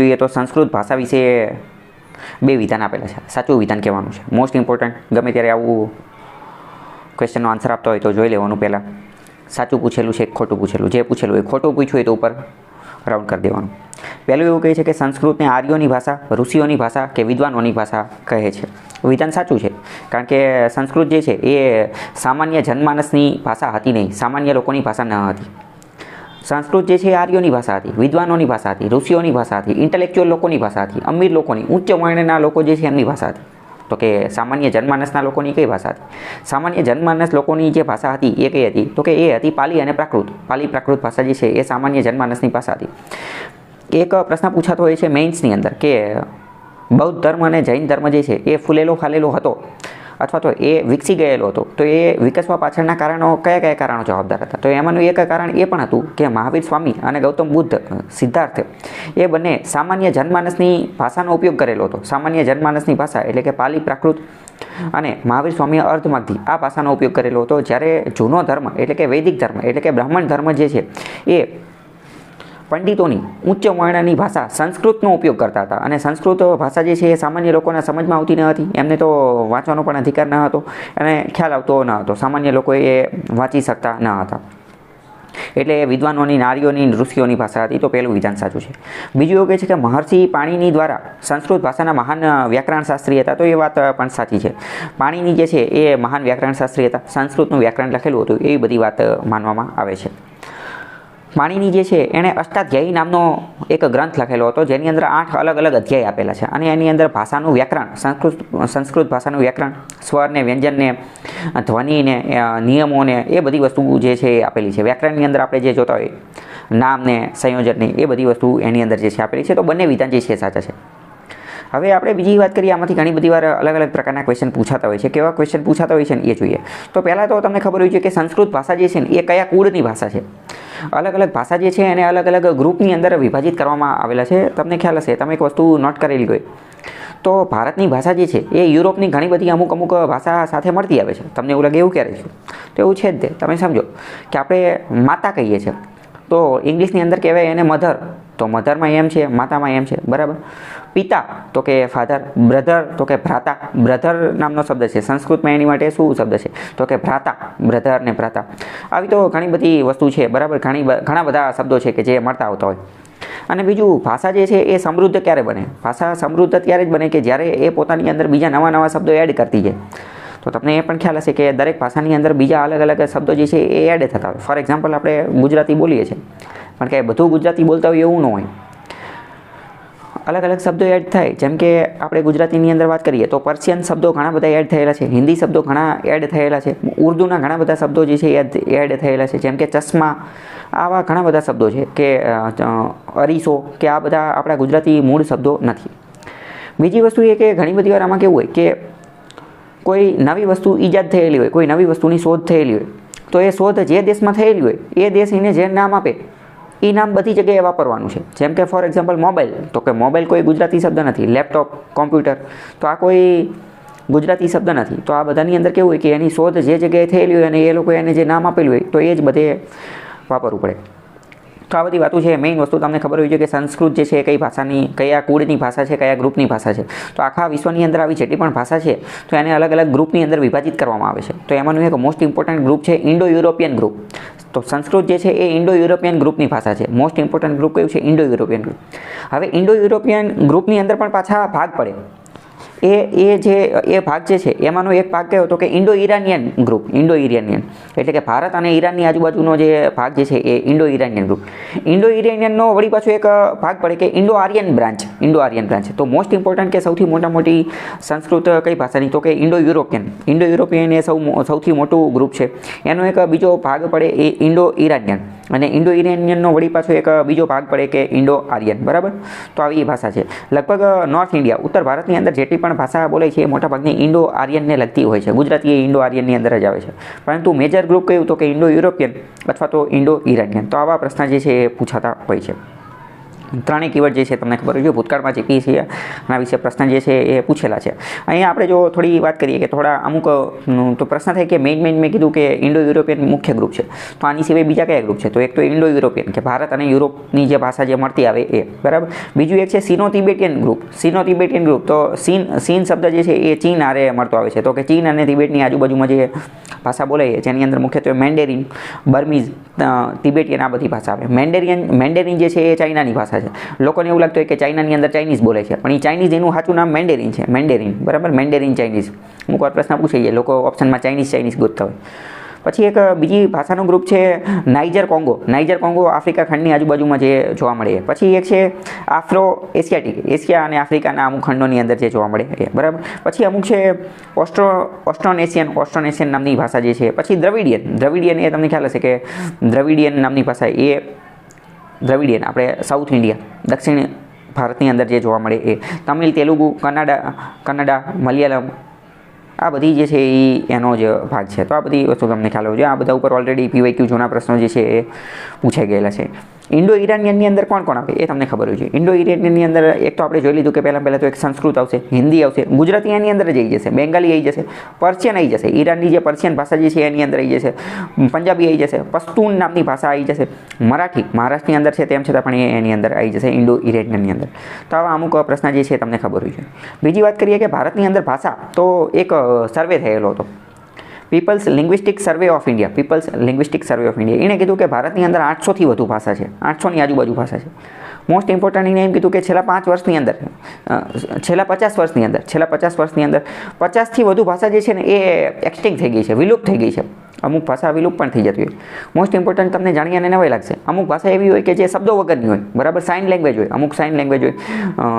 જોઈએ તો સંસ્કૃત ભાષા વિશે 2 વિધાન આપેલા છે. સાચું વિધાન કહેવાનું છે. Most important. ગમે ત્યારે આવું ક્વેશ્ચનનો આન્સર આપતો હોય તો જોઈ લેવાનું પહેલાં. સાચું પૂછેલું છે ખોટું પૂછેલું. જે પૂછેલું હોય ખોટું પૂછ્યું હોય તો ઉપર રાઉન્ડ કરી દેવાનું. પહેલું એવું કહે છે કે સંસ્કૃતને આર્યોની ભાષા, ઋષિઓની ભાષા કે વિદ્વાનોની ભાષા કહે છે. વિધાન સાચું છે, કારણ કે સંસ્કૃત જે છે એ સામાન્ય જનમાનસની ભાષા હતી નહીં, સામાન્ય લોકોની ભાષા ન હતી. સંસ્કૃત જે છે એ આર્યોની ભાષા હતી, વિદ્વાનોની ભાષા હતી, ઋષિઓની ભાષા હતી, ઇન્ટેલેક્ચ્યુઅલ લોકોની ભાષા હતી, અમીર લોકોની, ઉચ્ચ વર્ણના લોકો જે છે એમની ભાષા હતી. તો કે સામાન્ય જનમાનસના લોકોની કઈ ભાષા હતી? સામાન્ય જનમાનસ લોકોની જે ભાષા હતી એ કઈ હતી? તો કે એ હતી પાલી અને પ્રાકૃત. પાલી પ્રાકૃત ભાષા જે છે એ સામાન્ય જનમાનસની ભાષા હતી. એક પ્રશ્ન પૂછાતો હોય છે મેઇન્સની અંદર કે બૌદ્ધ ધર્મ અને જૈન ધર્મ જે છે એ ફૂલેલો ફાલેલો હતો અથવા તો એ વિકસી ગયેલો હતો, તો એ વિકસવા પાછળના કારણો કયા કયા કારણો જવાબદાર હતા? તો એમાંનું એક કારણ એ પણ હતું કે મહાવીર સ્વામી અને ગૌતમ બુદ્ધ, સિદ્ધાર્થ એ બંને સામાન્ય જનમાનસની ભાષાનો ઉપયોગ કરેલો હતો. સામાન્ય જનમાનસની ભાષા એટલે કે પાલી પ્રાકૃત અને મહાવીર સ્વામીએ અર્ધમાગધી આ ભાષાનો ઉપયોગ કરેલો હતો. જ્યારે જૂનો ધર્મ એટલે કે વૈદિક ધર્મ એટલે કે બ્રાહ્મણ ધર્મ જે છે એ પંડિતોની ઉચ્ચ વર્ણની ભાષા સંસ્કૃતનો ઉપયોગ કરતા હતા. અને સંસ્કૃત ભાષા જે છે એ સામાન્ય લોકોના સમજમાં આવતી ન હતી. એમને તો વાંચવાનો પણ અધિકાર ન હતો અને ખ્યાલ આવતો ન હતો. સામાન્ય લોકો એ વાંચી શકતા ન હતા. એટલે વિદ્વાનોની, નારીઓની, ઋષિઓની ભાષા હતી. તો પહેલું વિધાન સાચું છે. બીજું એવું કહે છે કે મહર્ષિ પાણીની દ્વારા સંસ્કૃત ભાષાના મહાન વ્યાકરણ શાસ્ત્રી હતા. તો એ વાત પણ સાચી છે. પાણીની જે છે એ મહાન વ્યાકરણ શાસ્ત્રી હતા. સંસ્કૃતનું વ્યાકરણ લખેલું હતું એવી બધી વાત માનવામાં આવે છે. પાણીની જે છે એણે અષ્ટાધ્યાયી નામનો એક ગ્રંથ લખેલો હતો, જેની અંદર 8 અલગ અલગ અધ્યાય આપેલા છે. અને એની અંદર ભાષાનું વ્યાકરણ, સંસ્કૃત ભાષાનું વ્યાકરણ, સ્વરને, વ્યંજનને, ધ્વનિને, નિયમોને એ બધી વસ્તુ જે છે એ આપેલી છે. વ્યાકરણની અંદર આપણે જે જોતા હોય નામને, સંયોજનને એ બધી વસ્તુ એની અંદર જે છે આપેલી છે. તો બંને વિધાન જે છે સાચા છે. હવે આપણે બીજી વાત કરીએ. આમાંથી ઘણી બધી વાર અલગ અલગ પ્રકારના ક્વેશ્ચન પૂછાતા હોય છે. કેવા ક્વેશ્ચન પૂછાતા હોય છે ને એ જોઈએ. તો પહેલાં તો તમને ખબર હોય છે કે સંસ્કૃત ભાષા જે છે ને એ કયા કુળની ભાષા છે. અલગ અલગ ભાષા જે છે એને અલગ અલગ ગ્રુપની અંદર વિભાજિત કરવામાં આવેલા છે. તમને ખ્યાલ હશે, તમે એક વસ્તુ નોટ કરેલી હોય તો ભારતની ભાષા જે છે એ યુરોપની ઘણી બધી અમુક ભાષા સાથે મળતી આવે છે. તમને એવું લાગે એવું ક્યારે છે? તો એવું છે જ તે. તમે સમજો કે આપણે માતા કહીએ છીએ તો ઇંગ્લિશની અંદર કહેવાય એને મધર. તો મધરમાં એમ છે, માતામાં એમ છે, બરાબર. પિતા તો કે ફાધર, બ્રધર તો કે ભ્રાતા. બ્રધર નામનો શબ્દ છે, સંસ્કૃતમાં એની માટે શું શબ્દ છે? તો કે ભ્રાતા, બ્રધર ને ભ્રાતા. આવી તો ઘણી બધી વસ્તુ છે, બરાબર. ઘણા બધા શબ્દો છે કે જે મળતા આવતા હોય. અને બીજું, ભાષા જે છે એ સમૃદ્ધ ક્યારે બને? ભાષા સમૃદ્ધ ત્યારે જ બને કે જ્યારે એ પોતાની અંદર બીજા નવા નવા શબ્દો એડ કરતી જાય. તો તમને એ પણ ખ્યાલ હશે કે દરેક ભાષાની અંદર બીજા અલગ અલગ શબ્દો જે છે એ એડ થતા હોય. ફોર એક્ઝામ્પલ, આપણે ગુજરાતી બોલીએ છીએ પણ કે બધું ગુજરાતી બોલતા હોય એવું ન હોય. અલગ અલગ શબ્દો એડ થાય. જેમ કે આપણે ગુજરાતીની અંદર વાત કરીએ તો પર્શિયન શબ્દો ઘણા બધા એડ થયેલા છે, હિન્દી શબ્દો ઘણા એડ થયેલા છે, ઉર્દૂના ઘણા બધા શબ્દો જે છે એ એડ થયેલા છે. જેમ કે ચશ્મા, આવા ઘણા બધા શબ્દો છે કે અરીસો, કે આ બધા આપણા ગુજરાતી મૂળ શબ્દો નથી. બીજી વસ્તુ એ કે ઘણી બધી વાર આમાં કેવું હોય કે કોઈ નવી વસ્તુ ઈજાદ થયેલી હોય, કોઈ નવી વસ્તુની શોધ થયેલી હોય, તો એ શોધ જે દેશમાં થયેલી હોય એ દેશ એને જે નામ આપે એ નામ બધી જગ્યાએ વાપરવાનું છે. જેમ કે ફોર એક્ઝામ્પલ મોબાઈલ, તો કે મોબાઈલ કોઈ ગુજરાતી શબ્દ નથી. લેપટોપ, કોમ્પ્યુટર, તો આ કોઈ ગુજરાતી શબ્દ નથી. તો આ બધાની અંદર કેવું હોય કે એની શોધ જે જગ્યાએ થયેલી હોય અને એ લોકો એને જે નામ આપેલું હોય તો એ જ બધે વાપરવું પડે. તો આ બધી વાતો છે. મેઇન વસ્તુ તમને ખબર હોય છે કે સંસ્કૃત જે છે એ કઈ ભાષાની, કયા કુળની ભાષા છે, કયા ગ્રુપની ભાષા છે. તો આખા વિશ્વની અંદર આવી જેટલી પણ ભાષા છે તો એને અલગ અલગ ગ્રુપની અંદર વિભાજિત કરવામાં આવે છે. તો એમાંનું એક મોસ્ટ ઇમ્પોર્ટન્ટ ગ્રુપ છે ઇન્ડો યુરોપિયન ગ્રુપ. તો સંસ્કૃત જે છે એ ઇન્ડો યુરોપિયન ગ્રુપની ભાષા છે. મોસ્ટ ઇમ્પોર્ટન્ટ ગ્રુપ કયું છે? Indo European group. હવે ઇન્ડો યુરોપિયન ગ્રુપની અંદર પણ પાછા ભાગ પડે. એ ભાગ જે છે એમાંનો એક ભાગ કયો? તો કે Indo Iranian group. Indo Iranian એટલે કે ભારત અને ઈરાનની આજુબાજુનો જે ભાગ જે છે એ ઇન્ડો ઇરાનિયન ગ્રુપ. ઇન્ડો ઇરાનિયનનો વળી પાછો એક ભાગ પડે કે Indo Aryan branch. Indo Aryan branch. તો મોસ્ટ ઇમ્પોર્ટન્ટ કે સૌથી મોટી સંસ્કૃત કઈ ભાષાની? તો કે ઇન્ડો યુરોપિયન. ઇન્ડો યુરોપિયન એ સૌથી મોટું ગ્રુપ છે. એનો એક બીજો ભાગ પડે એ ઇન્ડો ઇરાનિયન. અને ઇન્ડો ઇરાનિયનનો વળી પાછો એક બીજો ભાગ પડે કે ઇન્ડો આર્યન, બરાબર. તો આવી ભાષા છે. લગભગ નોર્થ ઇન્ડિયા, ઉત્તર ભારતની અંદર જેટલી પણ ભાષા બોલે છે એ મોટાભાગની ઇન્ડો આર્યનને લગતી હોય છે. ગુજરાતી એ ઇન્ડો આર્યનની અંદર જ આવે છે. પરંતુ મેજર ગ્રુપ કયું? તો કે ઇન્ડો યુરોપિયન અથવા તો ઇન્ડો ઇરાનિયન. તો આવા પ્રશ્ન જે છે એ પૂછાતા હોય છે. ત્રણેય કીવર્ડ જે છે તમને ખબર હોય છે ભૂતકાળમાં જીપીએસસી આના વિશે પ્રશ્ન જે છે એ પૂછેલા છે. અહીંયા આપણે જો થોડી વાત કરીએ કે થોડા અમુક તો પ્રશ્ન થાય કે મેઇન મેં કીધું કે ઇન્ડો યુરોપિયન મુખ્ય ગ્રુપ છે, તો આની સિવાય બીજા કયા ગ્રુપ છે? તો એક તો ઇન્ડો યુરોપિયન કે ભારત અને યુરોપની જે ભાષા જે મળતી આવે એ, બરાબર. બીજું એક છે સિનો તિબેટિયન ગ્રુપ. સિનો તિબેટિયન ગ્રુપ તો સીન શબ્દ જે છે એ ચીન આરે મળતો આવે છે, તો કે ચીન અને તિબેટની આજુબાજુમાં જે ભાષા બોલાય જેની અંદર મુખ્યત્વે મેન્ડેરિન, બર્મીઝ, તિબેટિયન આ બધી ભાષા આવે. મેન્ડેરિન જે છે એ ચાઇનાની ભાષા છે. લોકોને એવું લાગતું હોય કે ચાઇનાની અંદર ચાઇનીઝ બોલે છે, પણ એ ચાઇનીઝ એનું સાચું નામ મેન્ડેરિન છે. મેન્ડેરિન, બરાબર. મેન્ડેરિન ચાઇનીઝ. અમુક વાર પ્રશ્ન પૂછાઈ જાય, લોકો ઓપ્શનમાં ચાઇનીઝ ગોતતા હોય. પછી એક બીજી ભાષાનો ગ્રુપ છે Niger Congo. Niger Congo Africa ખંડની આજુબાજુમાં જે જોવા મળે. પછી એક છે આફ્રો એશિયાટિક, એશિયા અને આફ્રિકાના અમુક ખંડોની અંદર જે જોવા મળે એ, બરાબર. પછી અમુક છે ઓસ્ટ્રોનેશિયન નામની ભાષા જે છે. પછી દ્રવિડિયન એ તમને ખ્યાલ હશે કે દ્રવિડિયન નામની ભાષા એ દ્રવિડિયન આપણે સાઉથ ઇન્ડિયા, દક્ષિણ ભારતની અંદર જે જોવા મળે એ. તમિલ, તેલુગુ, કન્નડા, મલયાલમ આ બધી જે છે એ એનો જ ભાગ છે. તો આ બધી વસ્તુ તમને ખ્યાલ હોવો જોઈએ. આ બધા ઉપર ઓલરેડી પીવાયક્યુ જૂના પ્રશ્નો જે છે એ પૂછાઈ ગયેલા છે. ઇન્ડો ઇરાનિયનની અંદર કોણ કોણ આવે એ તમને ખબર હોય છે. ઇન્ડો ઇરાનિયનની અંદર એક તો આપણે જોઈ લીધું કે પહેલાં તો એક સંસ્કૃત આવશે, હિન્દી આવશે, ગુજરાતી એની અંદર જ આવી જશે, બેંગાલી આવી જશે, પર્શિયન આવી જશે, ઈરાનની જે પર્શિયન ભાષા જે છે એની અંદર આવી જશે, પંજાબી આવી જશે, પશ્તુન નામની ભાષા આવી જશે, મરાઠી મહારાષ્ટ્રની અંદર છે તેમ છતાં પણ એની અંદર આવી જશે ઇન્ડો ઇરાનિયનની અંદર. તો આવા અમુક પ્રશ્ન જે છે તમને ખબર હોય છે. બીજી વાત કરીએ કે ભારતની અંદર ભાષા તો એક સર્વે થયેલો હતો, people's linguistic survey of India. એણે કીધું કે ભારતની અંદર 800થી વધુ ભાષા છે, 800ની આજુબાજુ ભાષા છે. મોસ્ટ ઇમ્પોર્ટન્ટ એને એમ કીધું કે છેલ્લા 50 વર્ષની અંદર 50થી વધુ ભાષા જે છે ને એ એક્સટિંક્ટ થઈ ગઈ છે, વિલુપ્ત થઈ ગઈ છે. અમુક ભાષા વિલુપ્ત પણ થઈ જતી હોય. મોસ્ટ ઇમ્પોર્ટન્ટ તમને જાણી અને નવાઈ લાગશે, અમુક ભાષા એવી હોય કે જે શબ્દો વગરની હોય, બરાબર. સાઇન લેંગ્વેજ હોય, અમુક સાઇન લેંગ્વેજ હોય,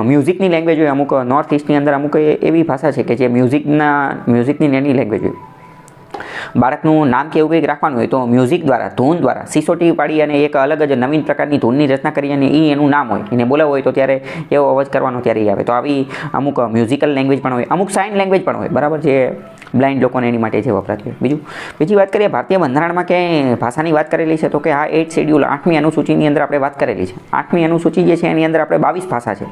મ્યુઝિકની લેંગ્વેજ હોય. અમુક નોર્થ ઇસ્ટની અંદર અમુક એવી ભાષા છે કે જે મ્યુઝિકની એની લેંગ્વેજ હોય. બાળકનું નામ કે એવું કંઈક રાખવાનું હોય તો મ્યુઝિક દ્વારા, ધૂન દ્વારા સિસોટી પાડી અને એક અલગ જ નવીન પ્રકારની ધૂનની રચના કરી અને એ એનું નામ હોય, એને બોલાવવું હોય તો ત્યારે એવો અવાજ કરવાનો ત્યારે એ આવે. તો આવી અમુક મ્યુઝિકલ લેંગ્વેજ પણ હોય, અમુક સાઇન લેંગ્વેજ પણ હોય, બરાબર, જે બ્લાઇન્ડ લોકોને એની માટે જે વપરાતી હોય. બીજી વાત કરીએ ભારતીય બંધારણમાં ક્યાંય ભાષાની વાત કરેલી છે તો કે આ 8th શેડ્યુલ 8મી અનુસૂચિની અંદર આપણે વાત કરેલી છે. 8મી અનુસૂચિ જે છે એની અંદર આપણે 22 ભાષા છે.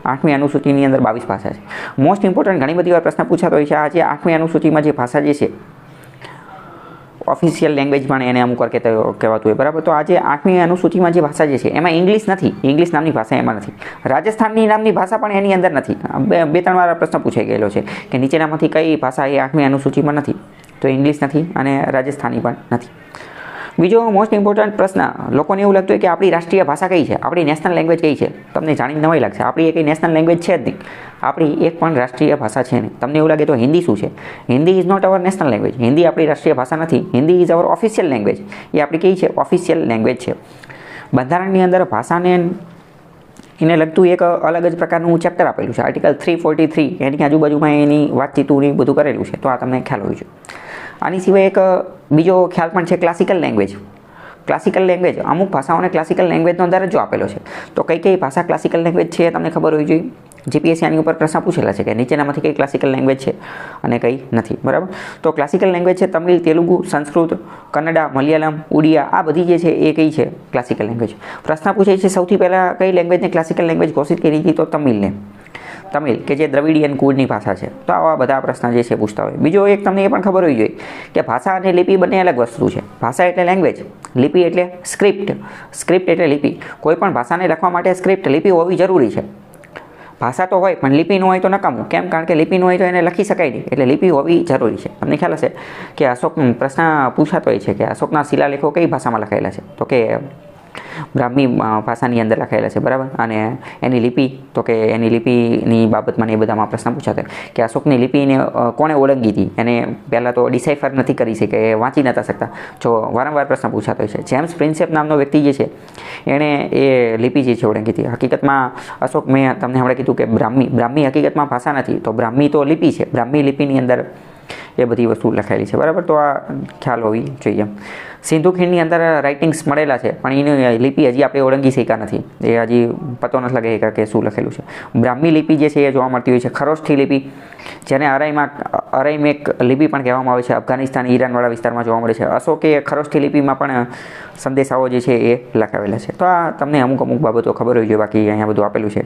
8મી અનુસૂચિની અંદર 22 ભાષા છે. મોસ્ટ ઇમ્પોર્ટન્ટ ઘણી બધી વાર પ્રશ્ન પૂછાતો હોય છે. આ જે 8મી અનુસૂચિમાં જે ભાષા જે છે ઓફિશિયલ લેંગ્વેજ પણ એને અમુક વાર કહેવાતું હોય, બરાબર. તો આજે 8મી અનુસૂચિમાં જે ભાષા જે છે એમાં ઇંગ્લિશ નથી, ઇંગ્લિશ નામની ભાષા એમાં નથી. રાજસ્થાનની નામની ભાષા પણ એની અંદર નથી. બે ત્રણ વાર પ્રશ્ન પૂછાઈ ગયેલો છે કે નીચેનામાંથી કઈ ભાષા એ 8મી અનુસૂચિમાં નથી, તો ઇંગ્લિશ નથી અને રાજસ્થાની પણ નથી. બીજો મોસ્ટ ઇમ્પોર્ટન્ટ પ્રશ્ન, લોકોને એવું લાગતું હોય કે આપણી રાષ્ટ્રીય ભાષા કઈ છે, આપણી નેશનલ લેંગ્વેજ કઈ છે. તમને જાણીને નવાઈ લાગશે, આપણી એક નેશનલ લેંગ્વેજ છે જ નહીં, આપણી એક પણ રાષ્ટ્રીય ભાષા છે નહીં. તમને એવું લાગે તો હિન્દી શું છે? Hindi is not our national language. Hindi આપણી રાષ્ટ્રીય ભાષા નથી. Hindi is our official language. એ આપણી કઈ છે? ઓફિશિયલ લેંગ્વેજ છે. બંધારણની અંદર ભાષાને એને લગતું એક અલગ જ પ્રકારનું ચેપ્ટર આપેલું છે, આર્ટિકલ 343. એની આજુબાજુમાં એની વાતચીતું બધું કરેલું છે, તો આ તમને ખ્યાલ હોવી જોઈએ. આની સિવાય એક બીજો ખ્યાલ પણ છે ક્લાસિકલ લેંગ્વેજ. ક્લાસિકલ લેંગ્વેજ, અમુક ભાષાઓને ક્લાસિકલ લેંગ્વેજનો દરજ્જો આપેલો છે. તો કઈ ભાષા ક્લાસિકલ લેંગ્વેજ છે તમને ખબર હોવી જોઈએ. જીપીએસસી આની ઉપર પ્રશ્ન પૂછેલા છે કે નીચેનામાંથી કઈ ક્લાસિકલ લેંગ્વેજ છે અને કઈ નથી, બરાબર. તો ક્લાસિકલ લેંગ્વેજ છે તમિલ, તેલુગુ, સંસ્કૃત, કન્નડા, મલયાલમ, ઉડિયા, આ બધી જે છે એ કઈ છે? Classical language. પ્રશ્ન પૂછાય છે સૌથી પહેલાં કઈ લેંગ્વેજને ક્લાસિકલ લેંગ્વેજ ઘોષિત કરી હતી? તો તમિલ, કે જે દ્રવિડિયન કુળની ભાષા છે. તો આવા બધા પ્રશ્ન જે છે પૂછતા હોય. બીજો એક તમને એ પણ ખબર હોવી જોઈએ કે ભાષા અને લિપિ બંને અલગ વસ્તુ છે. ભાષા એટલે લેંગ્વેજ, લિપિ એટલે સ્ક્રિપ્ટ. સ્ક્રિપ્ટ એટલે લિપિ. કોઈ પણ ભાષાને લખવા માટે સ્ક્રિપ્ટ, લિપિ હોવી જરૂરી છે. ભાષા તો હોય પણ લિપિ ન હોય તો નકામું. કેમ? કારણ કે લિપિ ન હોય તો એને લખી શકાય નહીં, એટલે લિપિ હોવી જરૂરી છે. તમને ખ્યાલ હશે કે અશોક પ્રશ્ન પૂછાતો હોય છે કે અશોકના શિલાલેખો કઈ ભાષામાં લખાયેલા છે? તો કે બ્રાહ્મી ભાષાની અંદર લખાયેલા છે, બરાબર. અને એની લિપિ, તો કે એની લિપિની બાબતમાં એ બધામાં પ્રશ્ન પૂછાતો કે અશોકની લિપિને કોણે ઓળંગી હતી? એને પહેલાં તો ડિસાઇફર નથી કરી શકે, વાંચી નહોતા શકતા. જો વારંવાર પ્રશ્ન પૂછાતો હોય છે. જેમ્સ પ્રિન્સેપ નામનો વ્યક્તિ જે છે એણે એ લિપિ જે છે ઓળંગી હતી. હકીકતમાં અશોક, મેં તમને હમણાં કીધું કે બ્રાહ્મી હકીકતમાં ભાષા નથી, તો બ્રાહ્મી તો લિપિ છે. બ્રાહ્મી લિપિની અંદર એ બધી વસ્તુ લખાયેલી છે, બરાબર. તો આ ખ્યાલ હોવી જોઈએ. સિંધુ ખીણની અંદર રાઇટિંગ્સ મળેલા છે, પણ એની લિપિ હજી આપણે ઓળંગી શક્યા નથી. એ હજી પતો નથી લાગે કે શું લખેલું છે. બ્રાહ્મી લિપિ જે છે એ જોવા મળતી હોય છે. ખરોષ્ઠી લિપિ, જેને અરાઇમેક લિપિ પણ કહેવામાં આવે છે, અફઘાનિસ્તાન, ઈરાનવાળા વિસ્તારમાં જોવા મળે છે. અશોકે ખરોષ્ઠી લિપિમાં પણ સંદેશાઓ જે છે એ લખાવેલા છે. તો આ તમને અમુક બાબતો ખબર હોવી જોઈએ. બાકી અહીંયા બધું આપેલું છે.